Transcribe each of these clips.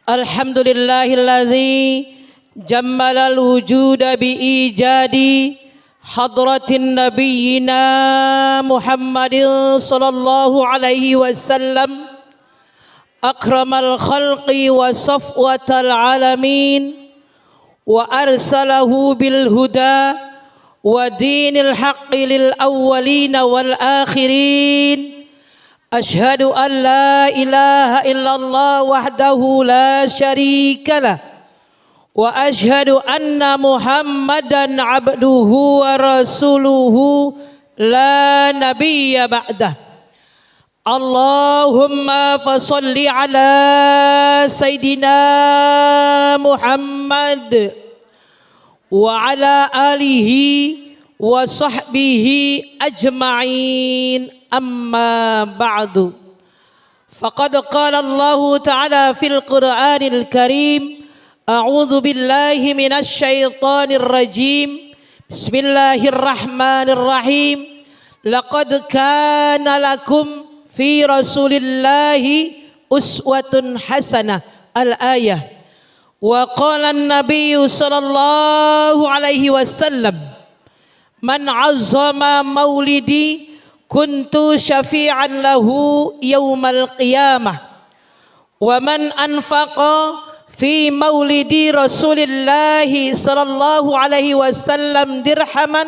Alhamdulillahilladzi jammalal wujuda biijadi hadratin nabiyyina Muhammadin sallallahu alaihi wasallam akramal khalqi wa safwatal alamin wa arsalahu bil huda wa dinil haqqi lil awwalina wal akhirin. Ashhadu an la ilaha illallah wahdahu la syarika lah wa ashhadu anna Muhammadan abduhu wa rasuluhu la nabiyya ba'dah. Allahumma fasalli ala sayyidina Muhammad wa ala alihi wa sahbihi ajma'in. Amma ba'du. Faqad qala Allah ta'ala fil Qur'anil Karim, a'udzu billahi minasy syaithanir rajim. Bismillahirrahmanirrahim. Laqad kana lakum fi Rasulillahi uswatun hasanah. Al-ayah. Wa qala an-nabiy sallallahu alaihi wasallam, man 'azzama maulidi kuntu syafi'an lahu yaumal qiyamah wa man anfaqa fi maulidi Rasulillahi sallallahu alaihi wasallam dirhaman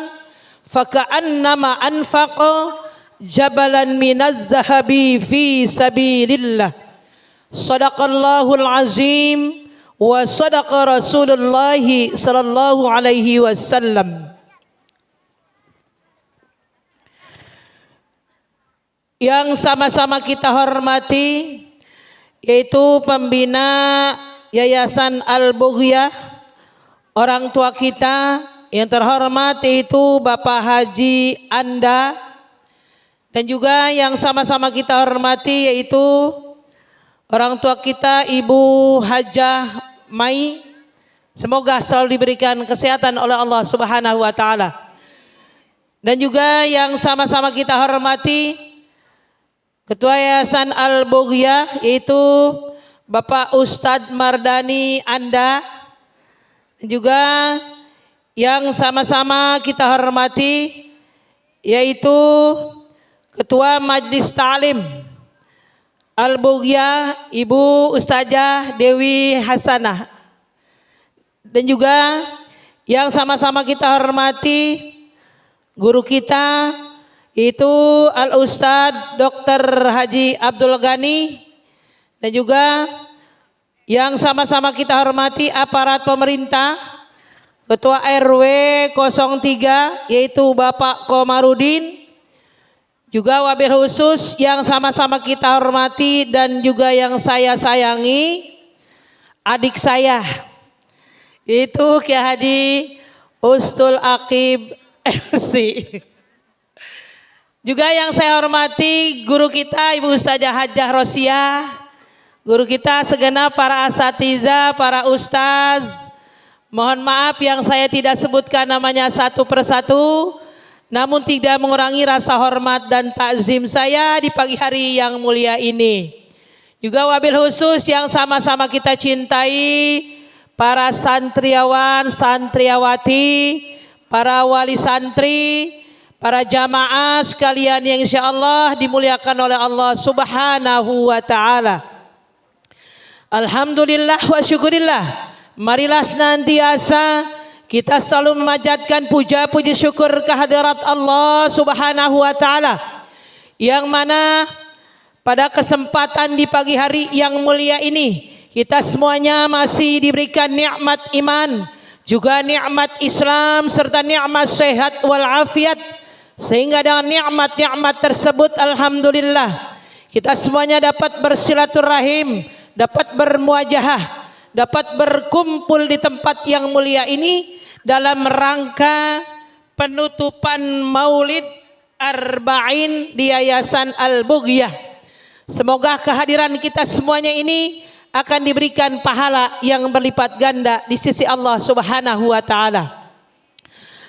faka'annama anfaqa jabalan minadz zahabi fi sabilillah. Shadaqallahul azim wa sadaqa Rasulullahi sallallahu alaihi wasallam. Yang sama-sama kita hormati yaitu pembina Yayasan Al-Bughyah, orang tua kita yang terhormat yaitu Bapak Haji Anda, dan juga yang sama-sama kita hormati yaitu orang tua kita Ibu Hajah Mai. Semoga selalu diberikan kesehatan oleh Allah Subhanahu wa taala. Dan juga yang sama-sama kita hormati Ketua Yayasan Al-Bughyah yaitu Bapak Ustadz Mardani Anda, juga yang sama-sama kita hormati yaitu Ketua Majelis Ta'lim Al-Bughyah Ibu Ustazah Dewi Hasanah, dan juga yang sama-sama kita hormati guru kita itu Al-Ustadz Dr. Haji Abdul Ghani, dan juga yang sama-sama kita hormati aparat pemerintah, Ketua RW 03 yaitu Bapak Komarudin, juga wabil khusus yang sama-sama kita hormati dan juga yang saya sayangi, adik saya itu Kiai Haji Ustul Aqib MC. Juga yang saya hormati guru kita Ibu Ustazah Hajah Rosiah, guru kita segenap para asatidzah, para ustaz. Mohon maaf yang saya tidak sebutkan namanya satu persatu, namun tidak mengurangi rasa hormat dan takzim saya di pagi hari yang mulia ini. Juga wabil khusus yang sama-sama kita cintai, para santriawan, santriawati, para wali santri, para jamaah sekalian yang insya Allah dimuliakan oleh Allah Subhanahu wa ta'ala. Alhamdulillah wa syukurillah. Marilah senantiasa kita selalu memanjatkan puja-puji syukur kehadirat Allah Subhanahu wa ta'ala, yang mana pada kesempatan di pagi hari yang mulia ini kita semuanya masih diberikan nikmat iman, juga nikmat Islam, serta nikmat sehat wal afiat. Sehingga dengan nikmat-nikmat tersebut alhamdulillah kita semuanya dapat bersilaturahim, dapat bermuajahah, dapat berkumpul di tempat yang mulia ini dalam rangka penutupan Maulid Arba'in di Yayasan Al-Bughyah. Semoga kehadiran kita semuanya ini akan diberikan pahala yang berlipat ganda di sisi Allah Subhanahu wa taala.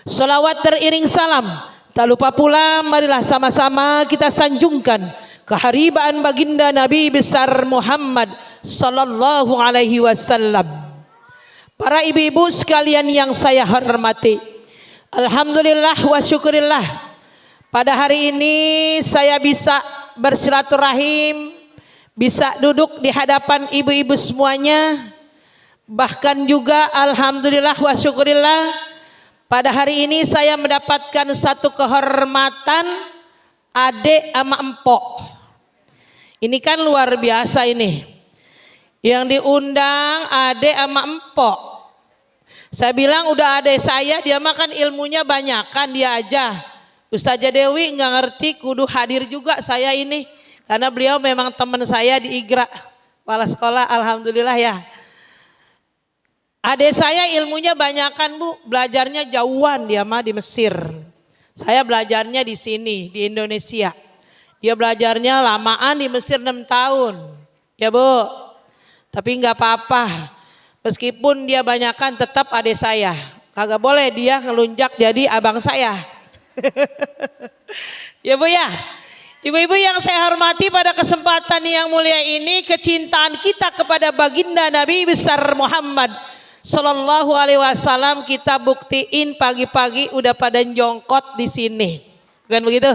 Salawat teriring salam, tak lupa pula marilah sama-sama kita sanjungkan keharibaan baginda Nabi besar Muhammad sallallahu alaihi wasallam. Para ibu-ibu sekalian yang saya hormati, alhamdulillah wa syukurillah, pada hari ini saya bisa bersilaturahim, bisa duduk di hadapan ibu-ibu semuanya. Bahkan juga alhamdulillah wa syukurillah, pada hari ini saya mendapatkan satu kehormatan adek sama empok. Ini kan luar biasa ini. Yang diundang adek sama empok. Saya bilang udah adek saya, dia makan ilmunya banyak kan dia aja. Ustazah Dewi nggak ngerti, kudu hadir juga saya ini. Karena beliau memang teman saya di IGRA, kepala sekolah, alhamdulillah ya. Adik saya ilmunya banyakan Bu, belajarnya jauhan dia mah di Mesir. Saya belajarnya di sini, di Indonesia. Dia belajarnya lamaan di Mesir 6 tahun. Ya Bu, tapi nggak apa-apa. Meskipun dia banyakan tetap adik saya. Kagak boleh dia ngelunjak jadi abang saya. Ya Bu ya. Ibu-ibu yang saya hormati, pada kesempatan yang mulia ini kecintaan kita kepada baginda Nabi besar Muhammad Sallallahu alaihi wasallam kita buktiin pagi-pagi udah pada jongkot di sini. Bukan begitu?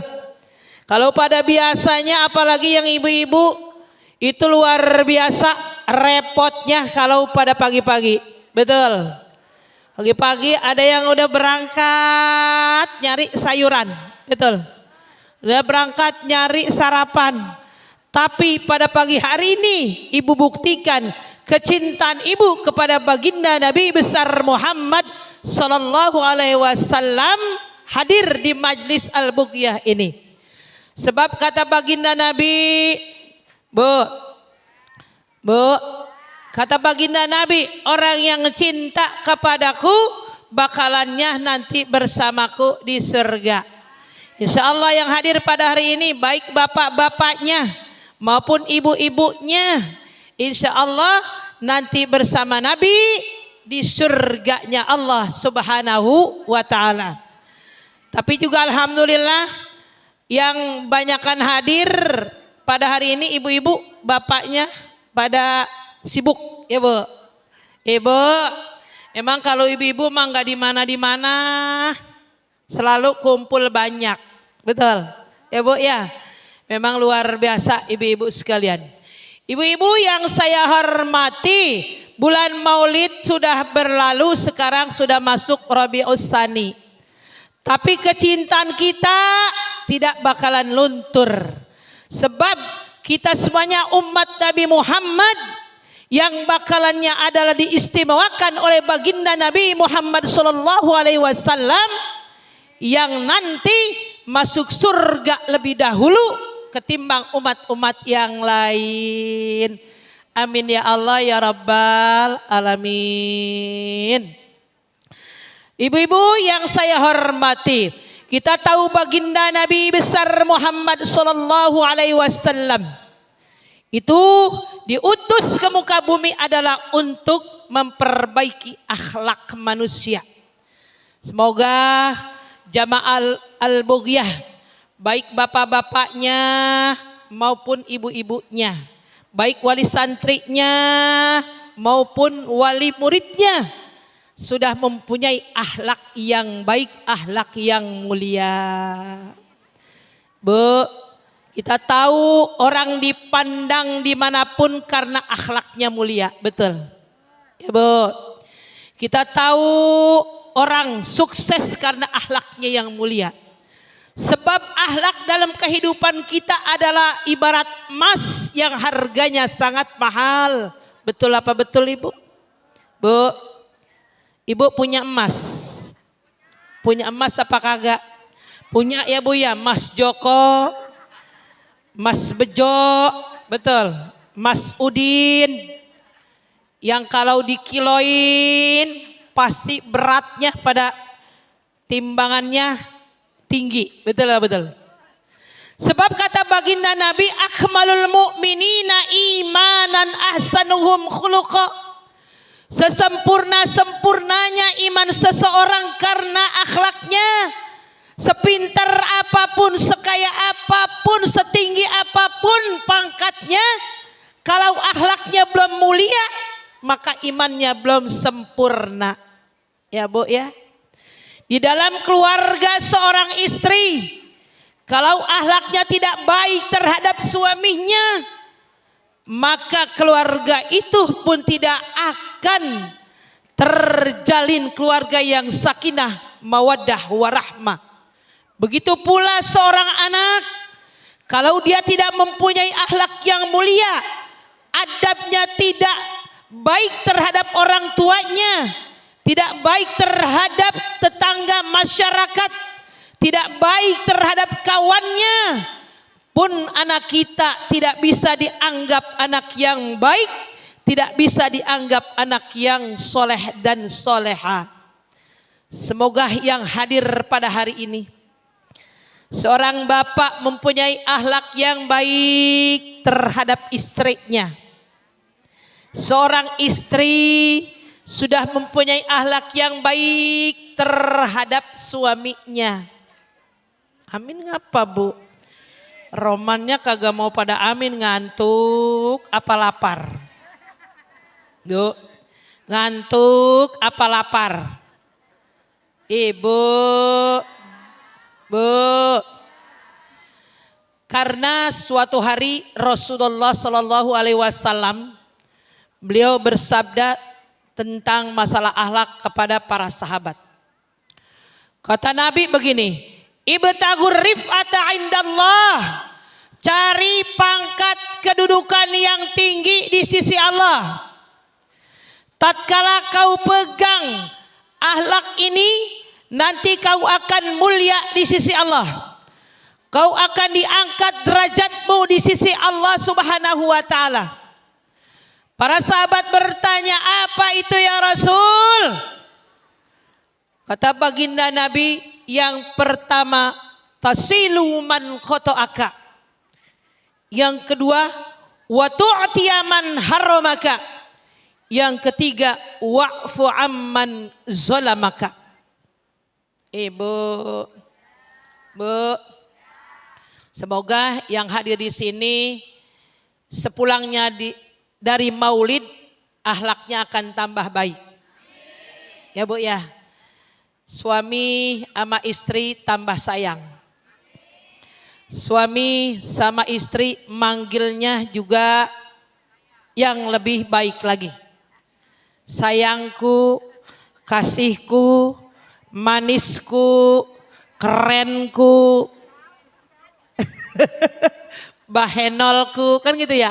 Kalau pada biasanya apalagi yang ibu-ibu itu luar biasa repotnya kalau pada pagi-pagi. Betul. Pagi-pagi ada yang udah berangkat nyari sayuran. Betul. Udah berangkat nyari sarapan. Tapi pada pagi hari ini ibu buktikan kecintaan ibu kepada baginda Nabi besar Muhammad Sallallahu alaihi wasallam hadir di majlis Al-Bughyah ini. Sebab kata baginda Nabi, Bu, kata baginda Nabi, orang yang cinta kepadaku bakalannya nanti bersamaku di surga. Insya Allah yang hadir pada hari ini baik bapak-bapaknya maupun ibu-ibunya, insya Allah nanti bersama Nabi di surganya Allah Subhanahu wa ta'ala. Tapi juga alhamdulillah yang banyakkan hadir pada hari ini ibu-ibu, bapaknya pada sibuk ya Bu. Ibu, emang kalau ibu-ibu mah nggak di mana-mana, selalu kumpul banyak. Betul ya Bu ya. Memang luar biasa ibu-ibu sekalian. Ibu-ibu yang saya hormati, bulan Maulid sudah berlalu, sekarang sudah masuk Rabiul Tsani. Tapi kecintaan kita tidak bakalan luntur. Sebab kita semuanya umat Nabi Muhammad yang bakalannya adalah diistimewakan oleh baginda Nabi Muhammad sallallahu alaihi wasallam yang nanti masuk surga lebih dahulu ketimbang umat-umat yang lain. Amin ya Allah ya Rabbal Alamin. Ibu-ibu yang saya hormati, kita tahu baginda Nabi besar Muhammad sallallahu alaihi wasallam itu diutus ke muka bumi adalah untuk memperbaiki akhlak manusia. Semoga jamaah Al-Bughyah, baik bapak-bapaknya maupun ibu-ibunya, baik wali santrinya maupun wali muridnya, sudah mempunyai akhlak yang baik, akhlak yang mulia. Bu, kita tahu orang dipandang dimanapun karena akhlaknya mulia, betul ya Bu. Kita tahu orang sukses karena akhlaknya yang mulia. Sebab akhlak dalam kehidupan kita adalah ibarat emas yang harganya sangat mahal. Betul apa betul Ibu? Bu, Ibu punya emas? Punya emas apa kagak? Punya ya Bu ya, Mas Joko, Mas Bejo, betul, Mas Udin. Yang kalau dikiloin pasti beratnya pada timbangannya tinggi, betul lah betul. Sebab kata baginda Nabi, akmalul mu'minina imanan ahsanuhum khuluqa. Sesempurna-sempurnanya iman seseorang karena akhlaknya. Sepintar apapun, sekaya apapun, setinggi apapun pangkatnya, kalau akhlak ahlaknya belum mulia, maka imannya belum sempurna. Ya Bu ya. Di dalam keluarga seorang istri, kalau ahlaknya tidak baik terhadap suaminya, maka keluarga itu pun tidak akan terjalin keluarga yang sakinah, mawaddah, warahmah. Begitu pula seorang anak, kalau dia tidak mempunyai akhlak yang mulia, adabnya tidak baik terhadap orang tuanya, tidak baik terhadap tetangga masyarakat, tidak baik terhadap kawannya, pun anak kita tidak bisa dianggap anak yang baik, tidak bisa dianggap anak yang soleh dan soleha. Semoga yang hadir pada hari ini, seorang bapak mempunyai akhlak yang baik terhadap istrinya. Seorang istri sudah mempunyai akhlak yang baik terhadap suaminya. Amin ngapa Bu? Romannya kagak mau pada amin, ngantuk apa lapar? Bu, ngantuk apa lapar? Ibu, Bu. Karena suatu hari Rasulullah Shallallahu Alaihi Wasallam beliau bersabda tentang masalah akhlak kepada para sahabat. Kata Nabi begini, ibtagur rif'ata indallah, cari pangkat kedudukan yang tinggi di sisi Allah. Tatkala kau pegang akhlak ini, nanti kau akan mulia di sisi Allah. Kau akan diangkat derajatmu di sisi Allah Subhanahu wa taala. Para sahabat bertanya, apa itu ya Rasul? Kata baginda Nabi, yang pertama tasilu man khoto'aka. Yang kedua wa tu'tiya man haramaka. Yang ketiga wa'fu amman zalamaka. Ibu, Bu, semoga yang hadir di sini sepulangnya dari maulid akhlaknya akan tambah baik. Ya Bu ya. Suami sama istri tambah sayang. Suami sama istri manggilnya juga yang lebih baik lagi. Sayangku, kasihku, manisku, kerenku, bahenolku, kan gitu ya.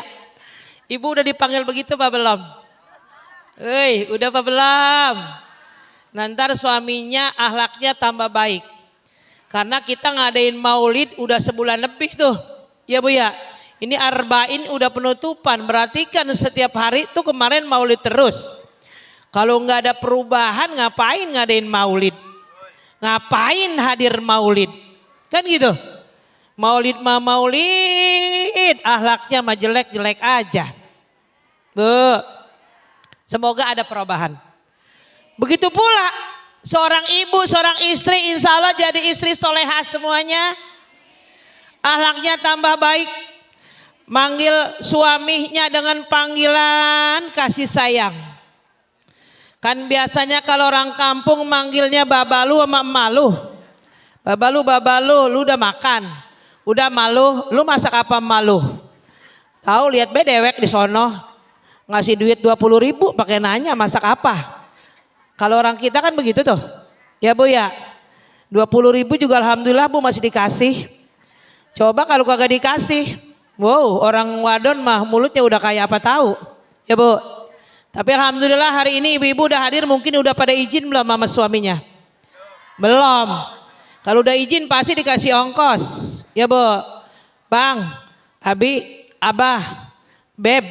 Ibu udah dipanggil begitu apa belum? Udah apa belum? Nanti suaminya akhlaknya tambah baik. Karena kita ngadain maulid udah sebulan lebih tuh. Ya Bu ya. Ini arba'in udah penutupan. Berarti kan setiap hari tuh kemarin maulid terus. Kalau nggak ada perubahan ngapain ngadain maulid? Ngapain hadir maulid? Kan gitu. Maulid mah maulid, akhlaknya mah jelek-jelek aja. Bu, semoga ada perubahan. Begitu pula seorang ibu, seorang istri, insya Allah jadi istri solehah semuanya. Akhlaknya tambah baik. Manggil suaminya dengan panggilan kasih sayang. Kan biasanya kalau orang kampung manggilnya babalu sama emalu. Babalu, babalu, lu udah makan. Udah malu, lu masak apa malu? Tahu lihat bedewek di sono. Ngasih duit 20.000 pakai nanya masak apa? Kalau orang kita kan begitu tuh. Ya Bu ya. 20.000 juga alhamdulillah Bu masih dikasih. Coba kalau kagak dikasih. Wow, orang wadon mah mulutnya udah kayak apa tahu. Ya Bu. Tapi alhamdulillah hari ini ibu-ibu udah hadir, mungkin udah pada izin belum sama suaminya? Belum. Kalau udah izin pasti dikasih ongkos. Ya Bu. Bang, Abi, Abah, Beb,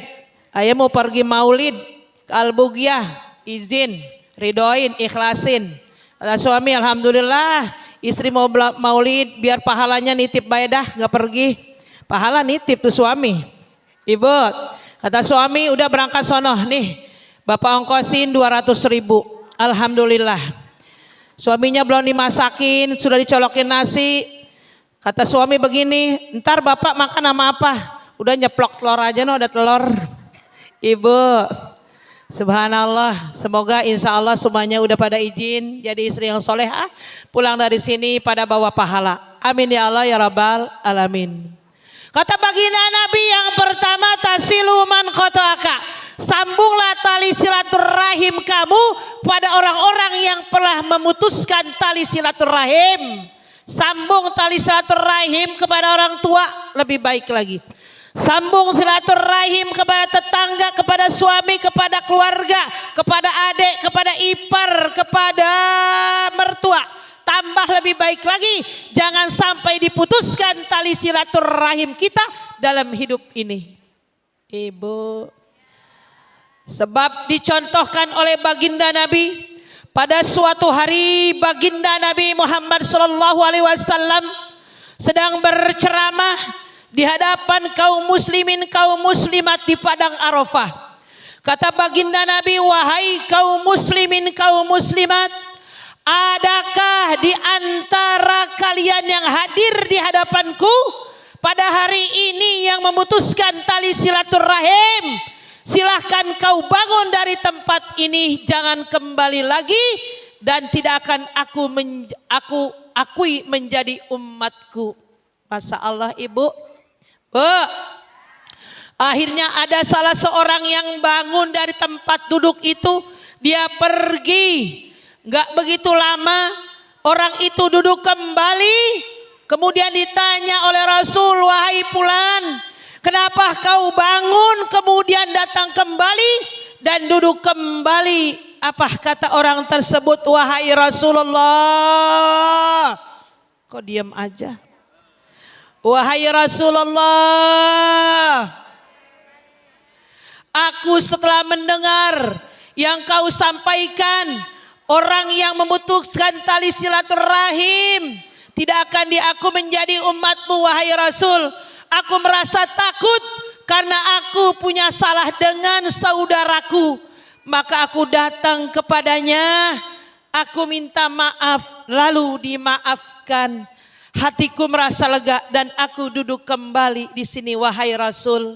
ayah mau pergi maulid ke Al-Bugyah, izin, ridoin, ikhlasin. Kata suami, alhamdulillah istri mau maulid biar pahalanya nitip baedah, nggak pergi. Pahala nitip tuh suami. Ibu, kata suami udah berangkat sono nih, bapak ongkosin 200.000. Alhamdulillah. Suaminya belum dimasakin, sudah dicolokin nasi. Kata suami begini, ntar bapak makan sama apa? Udah nyeplok telur aja, no ada telur. Ibu. Subhanallah, semoga insya Allah semuanya udah pada izin jadi istri yang solehah, pulang dari sini pada bawa pahala. Amin ya Allah ya Rabbal Alamin. Kata baginda Nabi yang pertama, tasilu man qata'aka, sambunglah tali silaturahim kamu pada orang-orang yang telah memutuskan tali silaturahim. Sambung tali silaturahim kepada orang tua lebih baik lagi. Sambung silaturahim kepada tetangga, kepada suami, kepada keluarga, kepada adik, kepada ipar, kepada mertua. Tambah lebih baik lagi, jangan sampai diputuskan tali silaturahim kita dalam hidup ini. Ibu, sebab dicontohkan oleh baginda Nabi pada suatu hari, baginda Nabi Muhammad SAW sedang berceramah di hadapan kaum muslimin, kaum muslimat di padang Arafah. Kata baginda Nabi, wahai kaum muslimin, kaum muslimat, adakah di antara kalian yang hadir di hadapanku pada hari ini yang memutuskan tali silaturahim? Silahkan kau bangun dari tempat ini, jangan kembali lagi, dan tidak akan aku akui menjadi umatku. Masya Allah ibu. Akhirnya ada salah seorang yang bangun dari tempat duduk itu, dia pergi. Gak begitu lama orang itu duduk kembali, kemudian ditanya oleh Rasul, wahai fulan, kenapa kau bangun kemudian datang kembali dan duduk kembali? Apa kata orang tersebut? Wahai Rasulullah. Kok diam aja? Wahai Rasulullah, aku setelah mendengar yang kau sampaikan, orang yang memutuskan tali silaturahim tidak akan diaku menjadi umatmu wahai Rasul. Aku merasa takut karena aku punya salah dengan saudaraku. Maka aku datang kepadanya, aku minta maaf, lalu dimaafkan. Hatiku merasa lega dan aku duduk kembali di sini wahai Rasul.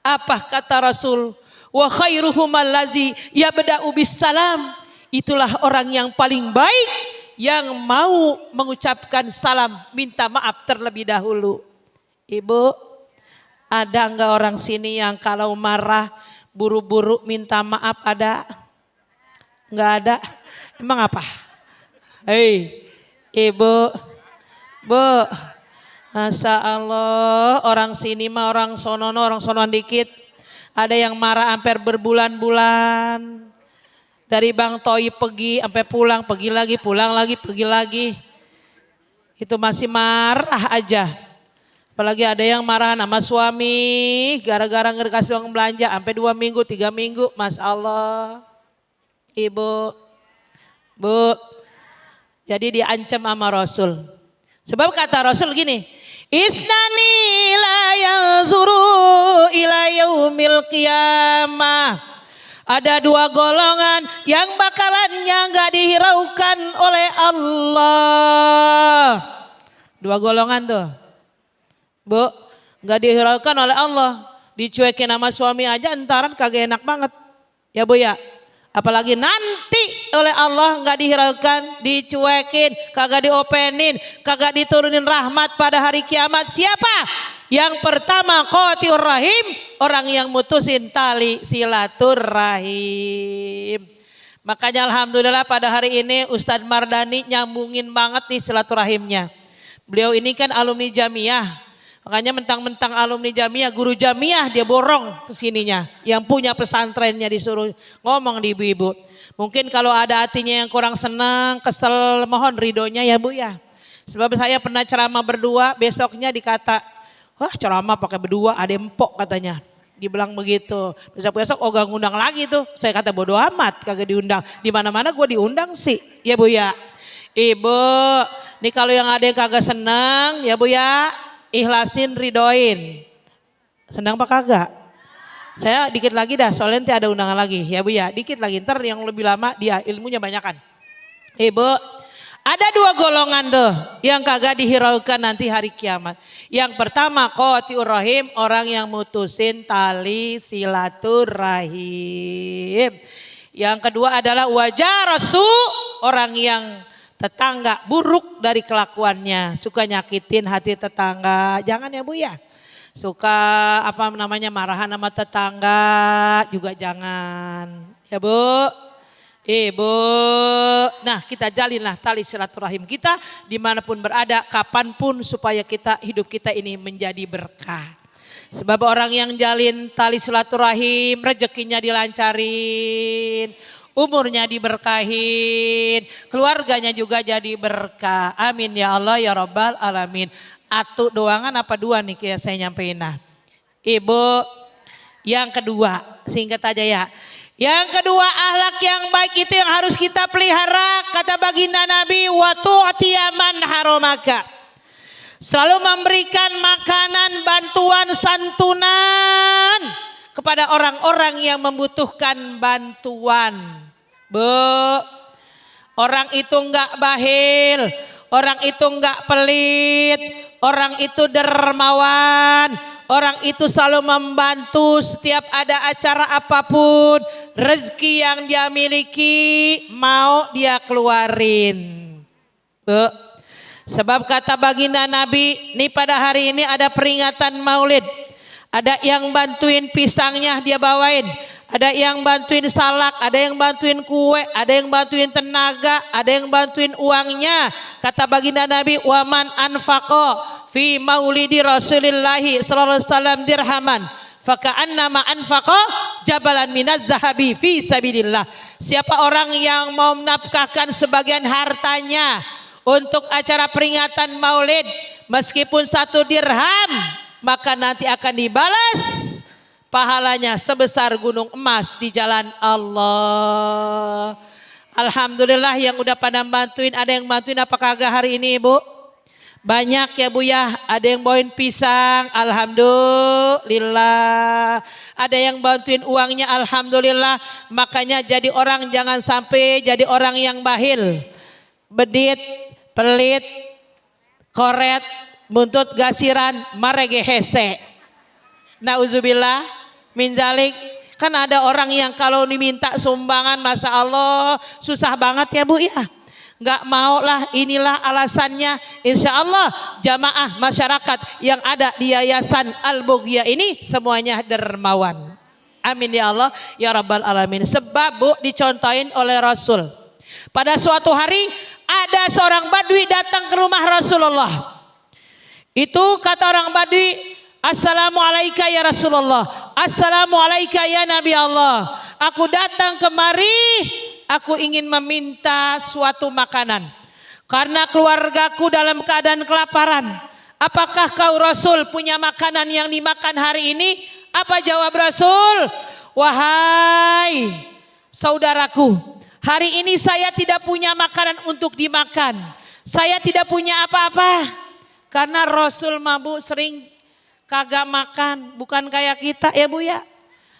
Apa kata Rasul? Wa khairuhum allazi yabda'u bisalam. Itulah orang yang paling baik yang mau mengucapkan salam, minta maaf terlebih dahulu. Ibu, ada enggak orang sini yang kalau marah buru-buru minta maaf? Ada? Enggak ada? Emang apa? Hei, ibu, bu, Masya Allah, orang sini mah orang sonoan dikit. Ada yang marah hampir berbulan-bulan. Dari Bang Toi pergi sampai pulang lagi, pergi lagi. Itu masih marah aja. Apalagi ada yang marah sama suami gara-gara nggak dikasih uang belanja sampai 2 minggu, 3 minggu. Masya Allah. Ibu, bu, jadi diancam sama Rasul. Sebab kata Rasul gini, isnani la yanzuru ila yaumil qiyamah. Ada 2 golongan yang bakalannya gak dihiraukan oleh Allah. 2 golongan tuh, bu, gak dihiraukan oleh Allah. Dicuekin sama suami aja entaran kagak enak banget. Ya bu ya. Apalagi nanti oleh Allah gak dihiraukan, dicuekin, kagak diopenin, kagak diturunin rahmat pada hari kiamat. Siapa? Yang pertama qati'ur rahim, orang yang mutusin tali silaturahim. Makanya alhamdulillah pada hari ini Ustadz Mardani nyambungin banget nih silaturahimnya. Beliau ini kan alumni Jamiah. Makanya mentang-mentang alumni Jamiah, guru Jamiah dia borong kesininya. Yang punya pesantrennya disuruh ngomong di ibu-ibu. Mungkin kalau ada hatinya yang kurang senang, kesel, mohon ridhonya ya bu ya. Sebab saya pernah ceramah berdua, besoknya dikata, wah ceramah pakai berdua, ada empok katanya. Dibilang begitu. Besok-besok ogah ngundang lagi tuh. Saya kata bodo amat, kagak diundang. Di mana-mana gue diundang sih, ya bu ya. Ibu, nih kalau yang ada yang kagak senang, ya bu ya, ikhlasin, ridhoin. Senang apa kagak? Saya dikit lagi dah, soalnya nanti ada undangan lagi. Ya bu ya, dikit lagi, ntar yang lebih lama dia ilmunya banyakan. Ibu, Ada dua golongan tuh yang kagak dihiraukan nanti hari kiamat. Yang pertama qati'ur rahim, orang yang mutusin tali silaturahim. Yang kedua adalah wajarasu, orang yang tetangga buruk dari kelakuannya, suka nyakitin hati tetangga. Jangan ya Bu ya. Suka marahan sama tetangga juga jangan. Ya Bu. Ibu, nah kita jalinlah tali silaturahim kita dimanapun berada, kapanpun supaya hidup kita ini menjadi berkah. Sebab orang yang jalin tali silaturahim, rezekinya dilancarin, umurnya diberkahin, keluarganya juga jadi berkah. Amin ya Allah ya Rabbal Alamin. Atu doangan apa dua nih kayak saya nyampein nah. Ibu, yang kedua singkat aja ya. Yang kedua akhlak yang baik itu yang harus kita pelihara, kata baginda Nabi, wa tu'tiya man haramaka. Selalu memberikan makanan, bantuan, santunan kepada orang-orang yang membutuhkan bantuan. Bu, orang itu enggak bahil, orang itu enggak pelit, orang itu dermawan, orang itu selalu membantu setiap ada acara apapun. Rezeki yang dia miliki mau dia keluarin. Sebab kata baginda Nabi, nih pada hari ini ada peringatan Maulid. Ada yang bantuin pisangnya dia bawain. Ada yang bantuin salak, ada yang bantuin kue, ada yang bantuin tenaga, ada yang bantuin uangnya. Kata baginda Nabi, waman anfaqo fi maulidi Rasulillahi sallallahu alaihi wasallam dirhaman faka'annama anfaqa jabalan minaz zahabi fi sabilillah. Siapa orang yang mau menafkahkan sebagian hartanya untuk acara peringatan Maulid meskipun 1 dirham, maka nanti akan dibalas pahalanya sebesar gunung emas di jalan Allah. Alhamdulillah yang udah pada bantuin, ada yang bantuin apa kagak hari ini Ibu? Banyak ya Bu ya, ada yang bawain pisang, alhamdulillah. Ada yang bantuin uangnya, alhamdulillah. Makanya jadi orang jangan sampai jadi orang yang bahil, bedit, pelit, koret, buntut gasiran, marege hese. Nauzubillah min zalik. Kan ada orang yang kalau diminta sumbangan, masya Allah susah banget ya Bu ya. Nggak mau lah, inilah alasannya. Insya Allah jamaah masyarakat yang ada di Yayasan Al-Bughyah ini semuanya dermawan. Amin ya Allah ya Rabbal Alamin. Sebab Bu dicontohin oleh Rasul. Pada suatu hari ada seorang badui datang ke rumah Rasulullah. Itu kata orang badui, assalamualaikum ya Rasulullah, assalamualaikum ya Nabi Allah. Aku datang kemari, aku ingin meminta suatu makanan karena keluargaku dalam keadaan kelaparan. Apakah kau Rasul punya makanan yang dimakan hari ini? Apa jawab Rasul? Wahai saudaraku, hari ini saya tidak punya makanan untuk dimakan. Saya tidak punya apa-apa. Karena Rasul mabuk sering kagak makan, bukan kayak kita ya Bu ya.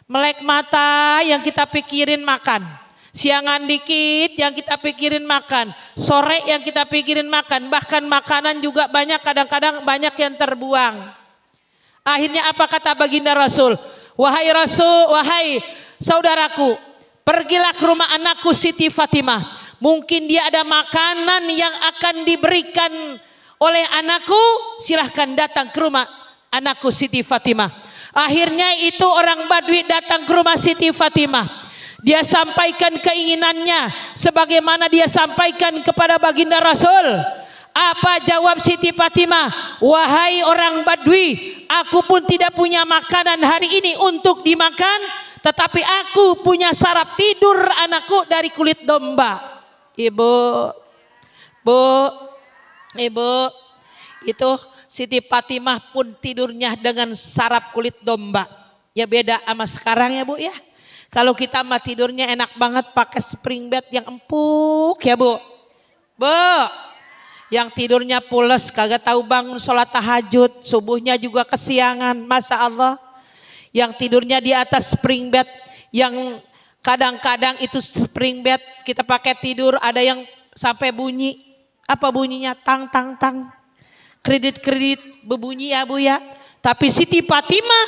Melek mata yang kita pikirin makan, siangan dikit yang kita pikirin makan, sore yang kita pikirin makan, bahkan makanan juga banyak, kadang-kadang banyak yang terbuang. Akhirnya apa kata baginda Rasul? Wahai Rasul, wahai saudaraku, pergilah ke rumah anakku Siti Fatimah. Mungkin dia ada makanan yang akan diberikan oleh anakku, silahkan datang ke rumah anakku Siti Fatimah. Akhirnya itu orang badui datang ke rumah Siti Fatimah. Dia sampaikan keinginannya sebagaimana dia sampaikan kepada baginda Rasul. Apa jawab Siti Fatimah? Wahai orang badui, aku pun tidak punya makanan hari ini untuk dimakan, tetapi aku punya sarap tidur anakku dari kulit domba. Ibu, itu Siti Fatimah pun tidurnya dengan sarap kulit domba. Ya beda sama sekarang ya Bu ya. Kalau kita mah tidurnya enak banget pakai spring bed yang empuk ya Bu. Yang tidurnya pules, kagak tahu bangun sholat tahajud, subuhnya juga kesiangan, masya Allah. Yang tidurnya di atas spring bed, yang kadang-kadang itu spring bed kita pakai tidur ada yang sampai bunyi. Apa bunyinya? Tang tang tang. Kredit-kredit berbunyi ya Bu ya. Tapi Siti Fatimah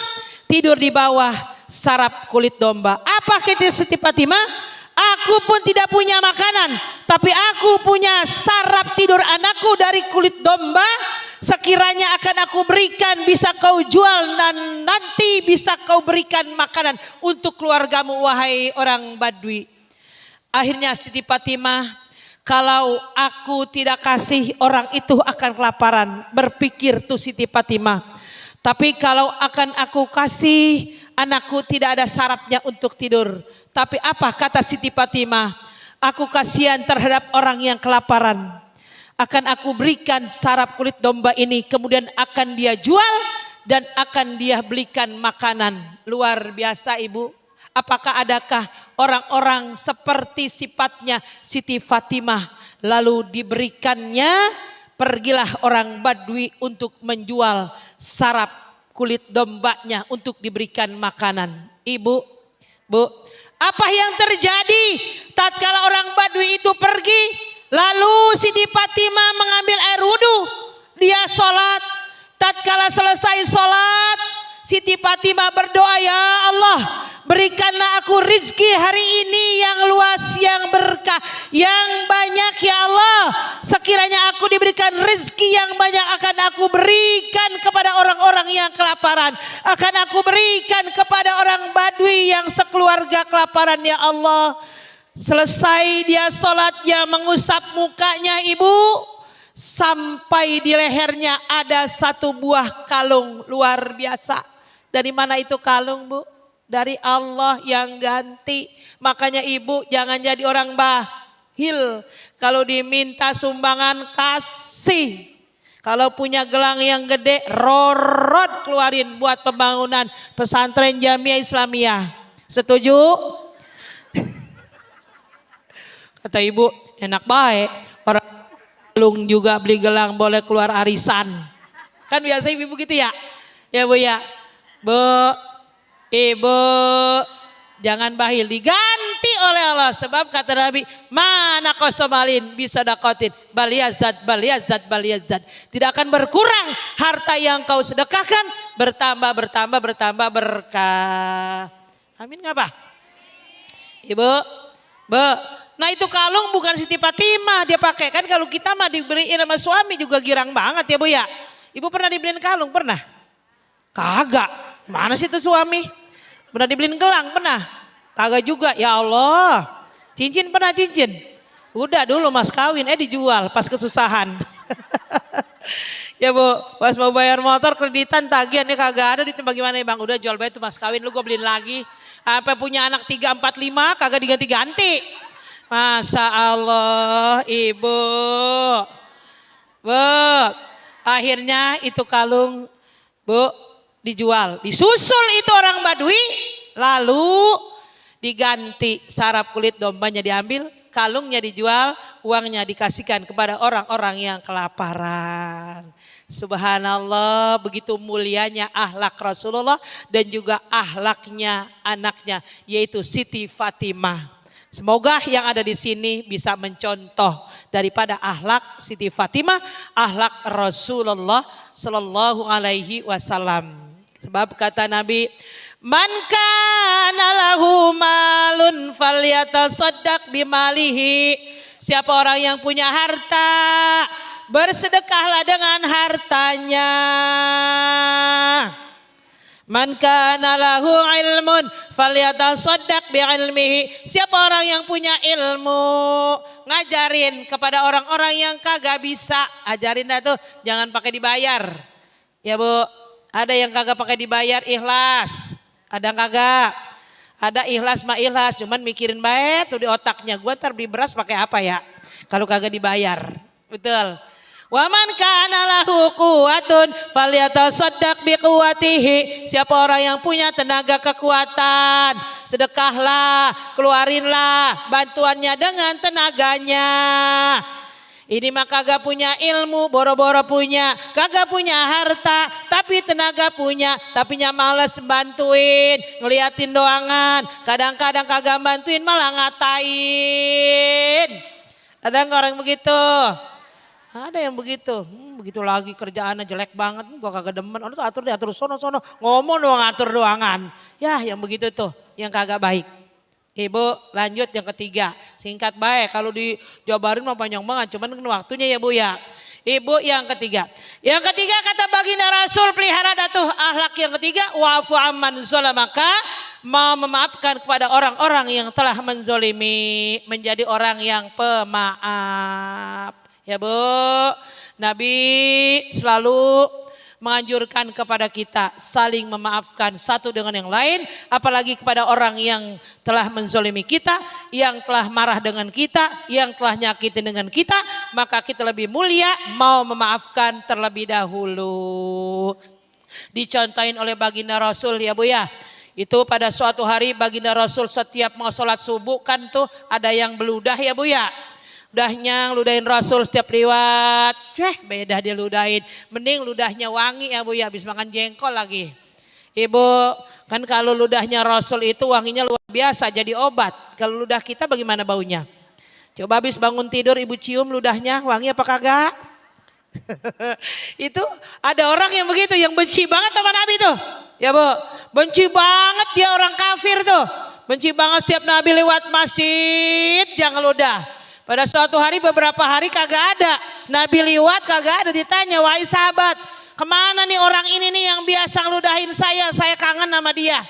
tidur di bawah sarap kulit domba. Apa kata Siti Fatimah? Aku pun tidak punya makanan, tapi aku punya sarap tidur anakku dari kulit domba. Sekiranya akan aku berikan, bisa kau jual dan nanti bisa kau berikan makanan untuk keluargamu wahai orang Badui. Akhirnya Siti Fatimah, kalau aku tidak kasih orang itu akan kelaparan. Berpikir tuh Siti Fatimah. Tapi kalau akan aku kasih, anakku tidak ada sarapnya untuk tidur. Tapi apa kata Siti Fatimah? Aku kasihan terhadap orang yang kelaparan. Akan aku berikan sarap kulit domba ini, kemudian akan dia jual dan akan dia belikan makanan. Luar biasa Ibu. Apakah adakah orang-orang seperti sifatnya Siti Fatimah lalu diberikannya? Pergilah orang Badui untuk menjual sarap kulit dombanya untuk diberikan makanan. Ibu, Bu, apa yang terjadi tatkala orang Badui itu pergi? Lalu Siti Fatimah mengambil air wudhu, dia sholat. Tatkala selesai sholat, Siti Fatimah berdoa, ya Allah, berikanlah aku rizki hari ini yang luas, yang berkah, yang banyak ya Allah. Sekiranya aku diberikan rizki yang banyak, akan aku berikan kepada orang-orang yang kelaparan. Akan aku berikan kepada orang Badui yang sekeluarga kelaparan ya Allah. Selesai dia sholat, dia mengusap mukanya Ibu. Sampai di lehernya ada satu buah kalung luar biasa. Dari mana itu kalung Bu? Dari Allah yang ganti. Makanya Ibu jangan jadi orang bahil. Kalau diminta sumbangan kasih. Kalau punya gelang yang gede, rorot keluarin buat pembangunan pesantren Jamiah Islamiyah. Setuju? Kata Ibu, enak baik. Orang gelung juga beli gelang boleh keluar arisan. Kan biasa Ibu gitu ya? Ya Bu ya. Bu, Ibu jangan bahil, diganti oleh Allah. Sebab kata Nabi, mana kosomalin bisa dakotin baliyazat baliyazat baliyazat. Tidak akan berkurang harta yang kau sedekahkan, bertambah bertambah bertambah berkah. Amin nggak Pak? Ibu, Bu, nah itu kalung bukan Siti Fatimah dia pakai. Kan kalau kita mah dibeliin sama suami juga girang banget ya Bu ya. Ibu pernah dibeliin kalung? Pernah? Kagak. Mana sih itu suami? Pernah dibeliin gelang? Pernah? Kagak juga. Ya Allah. Cincin pernah cincin? Udah dulu mas kawin, dijual pas kesusahan. Ya Bu, pas mau bayar motor kreditan tagihan kagak ada, duitnya bagaimana ya Bang? Udah jual bayar tuh mas kawin, lu gue beliin lagi. Sampai punya anak 3, 4, 5 kagak diganti-ganti. Masya Allah Ibu. Bu, akhirnya itu kalung Bu dijual, disusul itu orang Badui, lalu diganti sarap kulit dombanya diambil, kalungnya dijual, uangnya dikasihkan kepada orang-orang yang kelaparan. Subhanallah, begitu mulianya akhlak Rasulullah dan juga akhlaknya anaknya yaitu Siti Fatimah. Semoga yang ada di sini bisa mencontoh daripada akhlak Siti Fatimah, akhlak Rasulullah Sallallahu Alaihi Wasallam. Sebab kata Nabi, man kana lahu malun falyatasaddaq bimalihi. Siapa orang yang punya harta, bersedekahlah dengan hartanya. Man kana lahu ilmun falyatasaddaq biilmihi. Siapa orang yang punya ilmu, ngajarin kepada orang-orang yang kagak bisa. Ajarin dah tuh, jangan pakai dibayar. Ya Bu, ada yang kagak pakai dibayar ikhlas. Ada kagak? Ada ikhlas mah ikhlas, cuman mikirin baik tuh di otaknya. Gua ntar beli beras pakai apa ya? Kalau kagak dibayar. Betul. Wa man kana lahu quwwatun falyatasaddaq biquwwatihi. Siapa orang yang punya tenaga kekuatan, sedekahlah, keluarinlah bantuannya dengan tenaganya. Ini mah kagak punya ilmu, boro-boro punya, kagak punya harta, tapi tenaga punya, tapi nya males bantuin, ngeliatin doangan, kadang-kadang kagak bantuin malah ngatain. Ada nggak orang begitu? Ada yang begitu, begitu lagi kerjaannya jelek banget, gua kagak demen, orang tuh atur dia atur sono, ngomong doang atur doangan. Ya yang begitu tuh, yang kagak baik. Ibu lanjut yang ketiga, singkat baik kalau dijabarin mah panjang banget, cuman waktunya ya Bu ya. Ibu yang ketiga. Yang ketiga kata baginda Rasul pelihara datuh akhlak yang ketiga wa'fu amman zalamaka, mau memaafkan kepada orang-orang yang telah menzolimi, menjadi orang yang pemaaf. Ya Bu, Nabi selalu menganjurkan kepada kita saling memaafkan satu dengan yang lain, apalagi kepada orang yang telah menzolimi kita, yang telah marah dengan kita, yang telah nyakitin dengan kita, maka kita lebih mulia mau memaafkan terlebih dahulu. Dicontohin oleh baginda Rasul ya Bu ya. Itu pada suatu hari baginda Rasul setiap mau sholat subuh kan tuh ada yang beludah ya Bu ya. Ludahnya ludahin Rasul setiap liwat, beda dia ludahin. Mending ludahnya wangi ya Bu ya, habis makan jengkol lagi. Ibu, kan kalau ludahnya Rasul itu wanginya luar biasa jadi obat. Kalau ludah kita bagaimana baunya? Coba habis bangun tidur ibu cium ludahnya wangi apa kagak? Itu ada orang yang begitu, yang benci banget sama Nabi tuh. Ya Bu, benci banget dia orang kafir tuh. Benci banget setiap Nabi lewat masjid jangan ludah. Pada suatu hari beberapa hari kagak ada. Nabi liwat kagak ada, ditanya wahai sahabat. Kemana nih orang ini nih yang biasa ngeludahin saya kangen sama dia.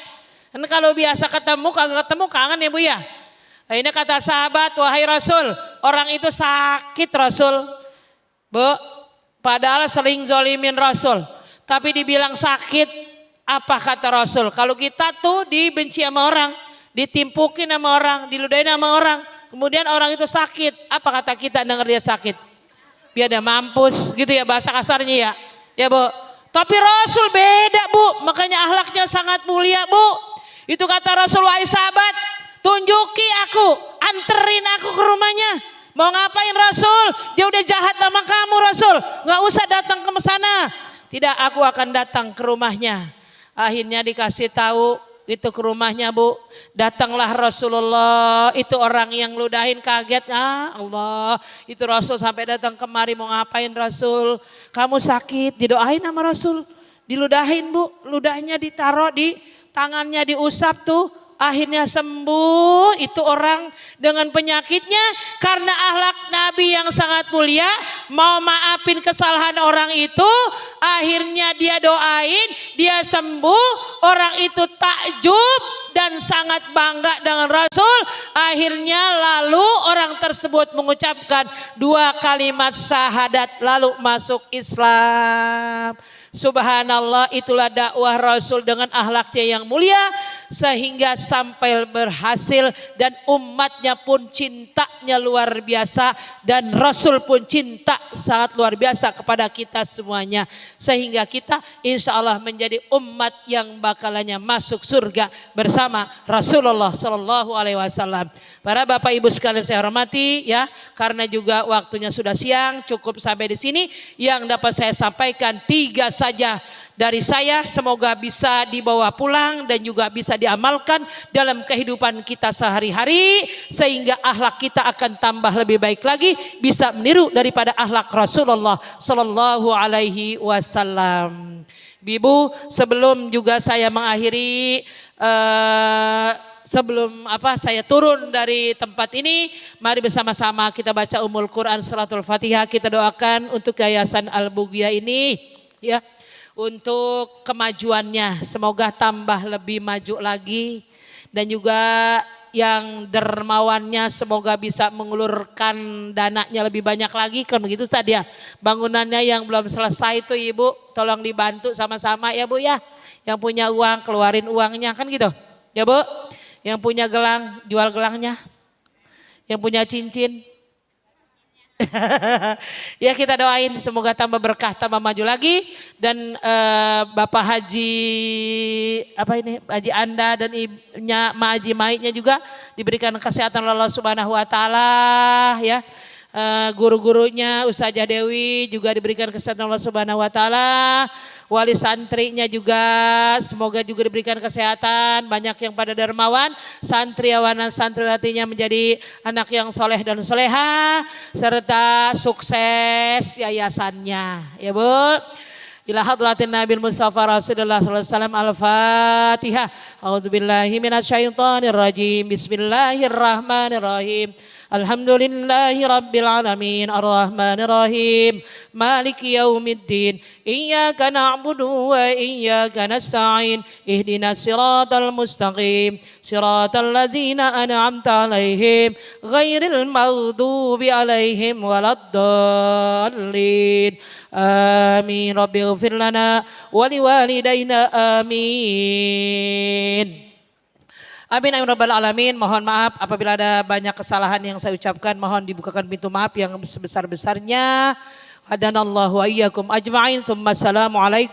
Kan kalau biasa ketemu kagak ketemu kangen ya Bu ya. Nah, ini kata sahabat wahai Rasul orang itu sakit Rasul. Bu padahal sering zolimin Rasul. Tapi dibilang sakit apa kata Rasul. Kalau kita tuh dibenci sama orang, ditimpukin sama orang, diludahin sama orang. Kemudian orang itu sakit, apa kata kita dengar dia sakit? Biar dia mampus gitu ya bahasa kasarnya ya. Ya Bu. Tapi Rasul beda Bu, makanya akhlaknya sangat mulia Bu. Itu kata Rasul wahai sahabat, tunjuki aku, anterin aku ke rumahnya. Mau ngapain Rasul? Dia udah jahat sama kamu Rasul, gak usah datang ke sana. Tidak, aku akan datang ke rumahnya. Akhirnya dikasih tahu. Itu ke rumahnya Bu, datanglah Rasulullah, itu orang yang ludahin kaget, Allah, itu Rasul sampai datang kemari mau ngapain Rasul, kamu sakit, didoain sama Rasul, diludahin Bu, ludahnya ditaruh di tangannya diusap tuh, akhirnya sembuh itu orang dengan penyakitnya karena akhlak Nabi yang sangat mulia, mau maafin kesalahan orang itu, akhirnya dia doain, dia sembuh, orang itu takjub dan sangat bangga dengan Rasul, akhirnya lalu orang tersebut mengucapkan 2 kalimat syahadat lalu masuk Islam. Subhanallah, itulah dakwah Rasul dengan akhlaknya yang mulia sehingga sampai berhasil dan umatnya pun cintanya luar biasa dan Rasul pun cinta sangat luar biasa kepada kita semuanya sehingga kita insya Allah menjadi umat yang bakalannya masuk surga bersama Rasulullah Sallallahu Alaihi Wasallam. Para Bapak Ibu sekalian saya hormati ya, karena juga waktunya sudah siang, cukup sampai di sini. Yang dapat saya sampaikan 3 saja dari saya, semoga bisa dibawa pulang dan juga bisa diamalkan dalam kehidupan kita sehari-hari sehingga akhlak kita akan tambah lebih baik lagi, bisa meniru daripada akhlak Rasulullah Sallallahu Alaihi Wasallam. Ibu, sebelum juga saya mengakhiri sebelum saya turun dari tempat ini, mari bersama-sama kita baca Ummul Quran Suratul Fatihah. Kita doakan untuk Yayasan Al-Bughiyah ini ya, untuk kemajuannya, semoga tambah lebih maju lagi dan juga yang dermawannya semoga bisa mengulurkan dananya lebih banyak lagi, kan begitu Ustaz ya. Bangunannya yang belum selesai itu Ibu tolong dibantu sama-sama ya Bu ya. Yang punya uang keluarin uangnya kan gitu ya Bu. Yang punya gelang, jual gelangnya. Yang punya cincin. Ya kita doain semoga tambah berkah, tambah maju lagi. Dan Bapak Haji, Haji Anda dan ibunya, Ma Haji Maiknya juga diberikan kesehatan oleh Allah Subhanahu Wa Taala ya. guru-gurunya Ustazah Dewi juga diberikan kesehatan Allah Subhanahu wa taala. Wali santrinya juga semoga juga diberikan kesehatan, banyak yang pada dermawan, santriawan dan santriwatinya menjadi anak yang soleh dan soleha, serta sukses yayasannya, ya Bu. Ila hadratin Nabil Mustafa Rasulullah sallallahu alaihi wasallam. Al-Fatihah. A'udzubillahi minasyaitonir rajim. Bismillahirrahmanirrahim. Alhamdulillahi rabbil alamin arrahmanir rahim maliki yaumiddin iyyaka na'budu wa iyyaka nasta'in ihdinas siratal mustaqim siratal ladzina an'amta 'alaihim ghairil maghdubi 'alaihim waladdallin amin rabbighfir lana wa liwalidayna amin. Amin amin rabbal alamin. Mohon maaf apabila ada banyak kesalahan yang saya ucapkan, mohon dibukakan pintu maaf yang sebesar-besarnya. Hadanallahu wa iyyakum ajma'in. Tsumma assalamu alaikum.